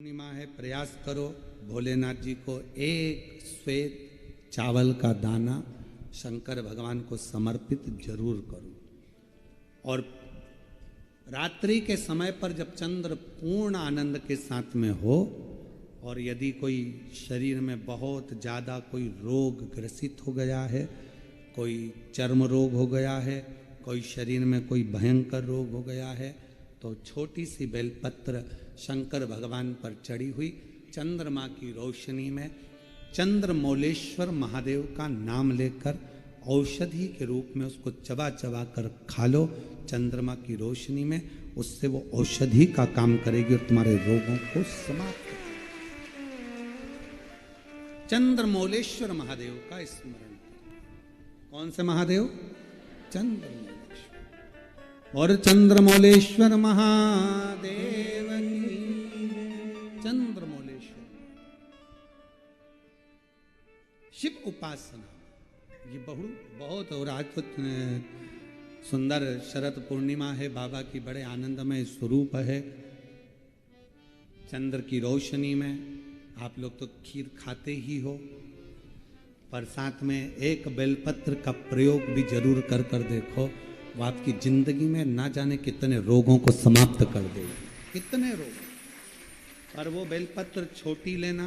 पूर्णिमा है, प्रयास करो भोलेनाथ जी को एक श्वेत चावल का दाना शंकर भगवान को समर्पित जरूर करो। और रात्रि के समय पर जब चंद्र पूर्ण आनंद के साथ में हो और यदि कोई शरीर में बहुत ज़्यादा कोई रोग ग्रसित हो गया है, कोई चर्म रोग हो गया है, कोई शरीर में कोई भयंकर रोग हो गया है, तो छोटी सी बेलपत्र शंकर भगवान पर चढ़ी हुई चंद्रमा की रोशनी में चंद्रमौलेश्वर महादेव का नाम लेकर औषधि के रूप में उसको चबा चबा कर खा लो। चंद्रमा की रोशनी में उससे वो औषधि का काम करेगी और तुम्हारे रोगों को समाप्त करेगी। चंद्रमौलेश्वर महादेव का स्मरण करो। कौन से महादेव? चंद्रमौलेश्वर। और चंद्रमौलेश्वर महादेव की चंद्रमौलेश्वर शिव उपासना ये बहुत और आज तो सुंदर शरद पूर्णिमा है, बाबा की बड़े आनंदमय स्वरूप है। चंद्र की रोशनी में आप लोग तो खीर खाते ही हो, पर साथ में एक बेलपत्र का प्रयोग भी जरूर कर कर देखो, वो आपकी जिंदगी में ना जाने कितने रोगों को समाप्त कर देगी, कितने रोग। पर वो बेलपत्र छोटी लेना,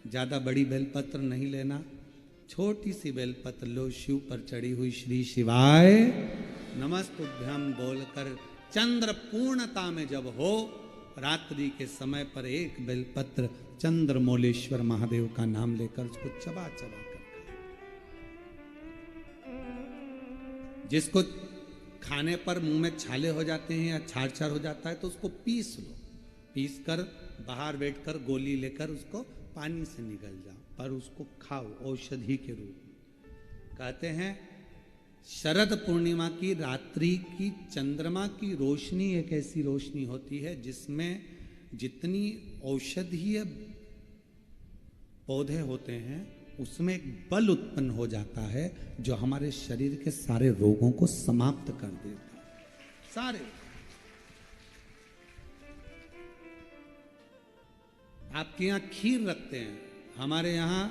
ज़्यादा बड़ी बेलपत्र नहीं लेना, छोटी सी बेलपत्र लो। शिव पर चढ़ी हुई श्री शिवाय नमस्तुभ्यम बोलकर चंद्र पूर्णता में जब हो, रात्रि के समय पर एक बेलपत्र चंद्रमौलेश्वर महादेव का नाम लेकर उसको चबा चबा कर जिसको खाने पर मुंह में छाले हो जाते हैं या छाड़ छाड़ हो जाता है तो उसको पीस लो, पीस कर बाहर बैठकर गोली लेकर उसको पानी से निगल जाओ, पर उसको खाओ औषधि के रूप में। कहते हैं शरद पूर्णिमा की रात्रि की चंद्रमा की रोशनी एक ऐसी रोशनी होती है जिसमें जितनी औषधीय पौधे होते हैं उसमें एक बल उत्पन्न हो जाता है जो हमारे शरीर के सारे रोगों को समाप्त कर देता है। सारे आपके यहाँ खीर रखते हैं, हमारे यहाँ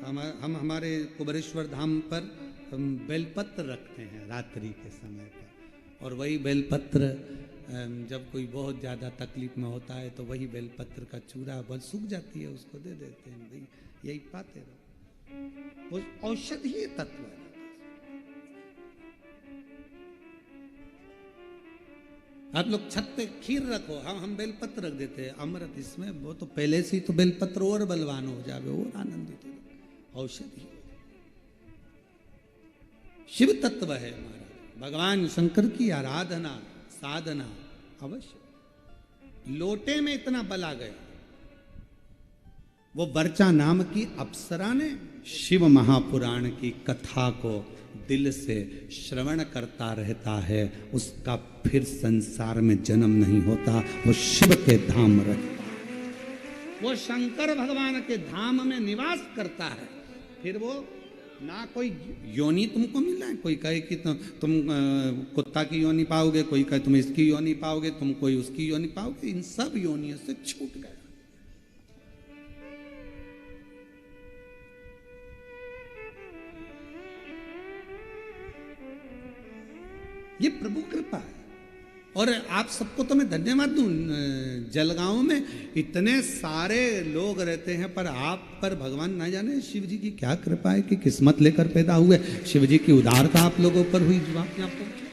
हम हमारे कुबेरेश्वर धाम पर हम बेलपत्र रखते हैं रात्रि के समय पर। और वही बेलपत्र जब कोई बहुत ज़्यादा तकलीफ में होता है तो वही बेलपत्र का चूरा बल सूख जाती है, उसको दे देते हैं, भाई यही पाते रहो। वो औषधीय तत्व है। आप लोग छत पे खीर रखो, हम बेलपत्र रख देते हैं अमृत इसमें, वो तो पहले से ही तो बेलपत्र और बलवान हो जावे और आनंदित हो। औषधि शिव तत्व है महाराज, भगवान शंकर की आराधना साधना अवश्य। लोटे में इतना बल आ गया, वो वर्चा नाम की अप्सरा ने शिव महापुराण की कथा को दिल से श्रवण करता रहता है, उसका फिर संसार में जन्म नहीं होता, वो शिव के धाम रहता है, वो शंकर भगवान के धाम में निवास करता है। फिर वो ना कोई योनि तुमको मिला है, कोई कहे कि तुम कुत्ता की योनि पाओगे, कोई कहे तुम इसकी योनि पाओगे, तुम कोई उसकी योनि पाओगे, इन सब योनियों से छूट गया। ये प्रभु कृपा है। और आप सबको तो मैं धन्यवाद दूं, जलगांव में इतने सारे लोग रहते हैं पर आप पर भगवान ना जाने शिव जी की क्या कृपा है कि किस्मत लेकर पैदा हुए, शिव जी की उदारता आप लोगों पर हुई जो आप यहाँ पहुंचे,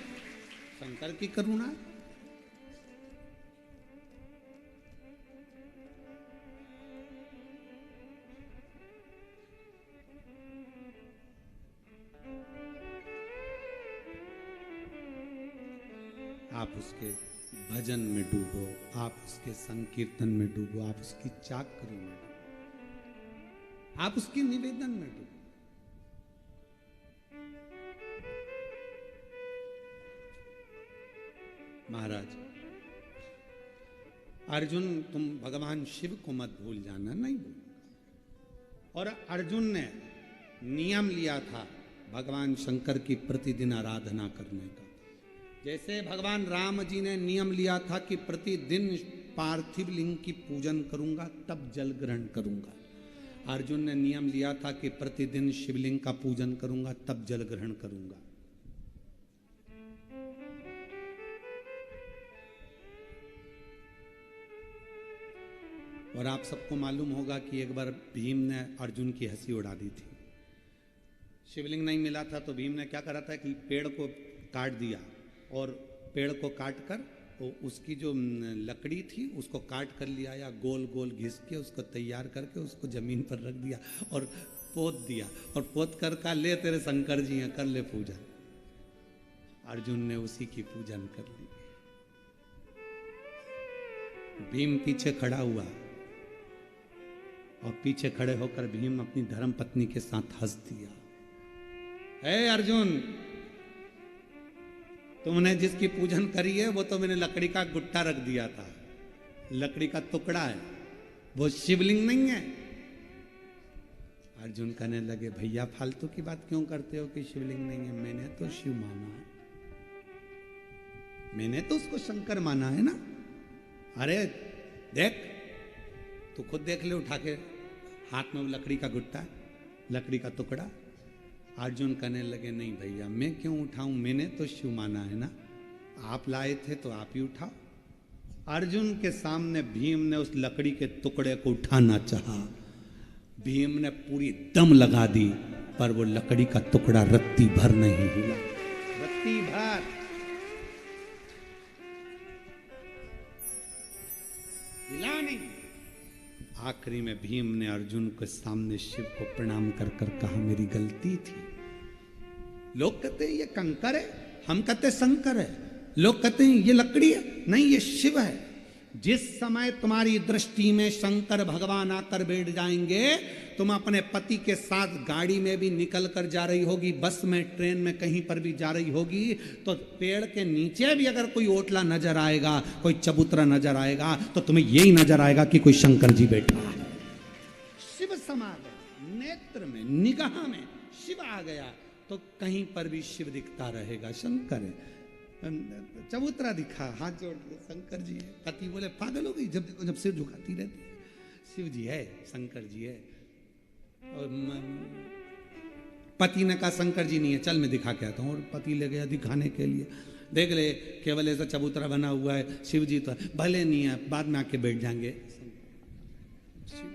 शंकर की करुणा। आप उसके भजन में डूबो, आप उसके संकीर्तन में डूबो, आप उसकी चाकरी में डूबो, आप उसके निवेदन में डूबो। महाराज अर्जुन, तुम भगवान शिव को मत भूल जाना, नहीं भूल। और अर्जुन ने नियम लिया था भगवान शंकर की प्रतिदिन आराधना करने का। जैसे भगवान राम जी ने नियम लिया था कि प्रतिदिन पार्थिव लिंग की पूजन करूंगा तब जल ग्रहण करूंगा। अर्जुन ने नियम लिया था कि प्रतिदिन शिवलिंग का पूजन करूंगा तब जल ग्रहण करूंगा। और आप सबको मालूम होगा कि एक बार भीम ने अर्जुन की हंसी उड़ा दी थी। शिवलिंग नहीं मिला था तो भीम ने क्या करा था कि पेड़ को काट दिया और पेड़ को काट कर तो उसकी जो लकड़ी थी उसको काट कर लिया या गोल गोल घिस के उसको तैयार करके उसको जमीन पर रख दिया और पोत दिया और पोत कर का ले तेरे शंकर जी हैं कर ले पूजन। अर्जुन ने उसी की पूजन कर ली। भीम पीछे खड़ा हुआ और पीछे खड़े होकर भीम अपनी धर्म पत्नी के साथ हंस दिया। हे अर्जुन, तुमने जिसकी पूजन करी है वो तो मैंने लकड़ी का गुट्टा रख दिया था, लकड़ी का टुकड़ा है, वो शिवलिंग नहीं है। अर्जुन कहने लगे भैया फालतू की बात क्यों करते हो कि शिवलिंग नहीं है, मैंने तो शिव माना है, मैंने तो उसको शंकर माना है ना। अरे देख, तू खुद देख ले उठा के, हाथ में वो लकड़ी का गुट्टा, लकड़ी का टुकड़ा। अर्जुन कहने लगे नहीं भैया मैं क्यों उठाऊं, मैंने तो शिव माना है ना, आप लाए थे तो आप ही उठाओ। अर्जुन के सामने भीम ने उस लकड़ी के टुकड़े को उठाना चाहा, भीम ने पूरी दम लगा दी पर वो लकड़ी का टुकड़ा रत्ती भर नहीं हिला, रत्ती भर। हिला नहीं। आखिरी में भीम ने अर्जुन के सामने शिव को प्रणाम कर कर कहा मेरी गलती थी। लोग कहते हैं ये कंकर है, हम कहते शंकर है, लोग कहते हैं ये लकड़ी है, नहीं ये शिव है। जिस समय तुम्हारी दृष्टि में शंकर भगवान आकर बैठ जाएंगे, तुम अपने पति के साथ गाड़ी में भी निकल कर जा रही होगी, बस में, ट्रेन में, कहीं पर भी जा रही होगी, तो पेड़ के नीचे भी अगर कोई ओटला नजर आएगा, कोई चबूतरा नजर आएगा, तो तुम्हें यही नजर आएगा कि कोई शंकर जी बैठा है। शिव समा गया, नेत्र में, निगाह में शिव आ गया तो कहीं पर भी शिव दिखता रहेगा, शंकर है। चबूतरा दिखा, हाथ जोड़ के शंकर जी है। पति बोले पागल हो गई, जब देखो जब सिर झुकाती रहती है, शिव जी है, शंकर जी है। और पति ने कहा शंकर जी नहीं है, चल मैं दिखा के आता हूँ, और पति ले गया दिखाने के लिए। देख ले केवल ऐसा चबूतरा बना हुआ है, शिव जी तो भले नहीं है, बाद में आके बैठ जाएंगे। शिव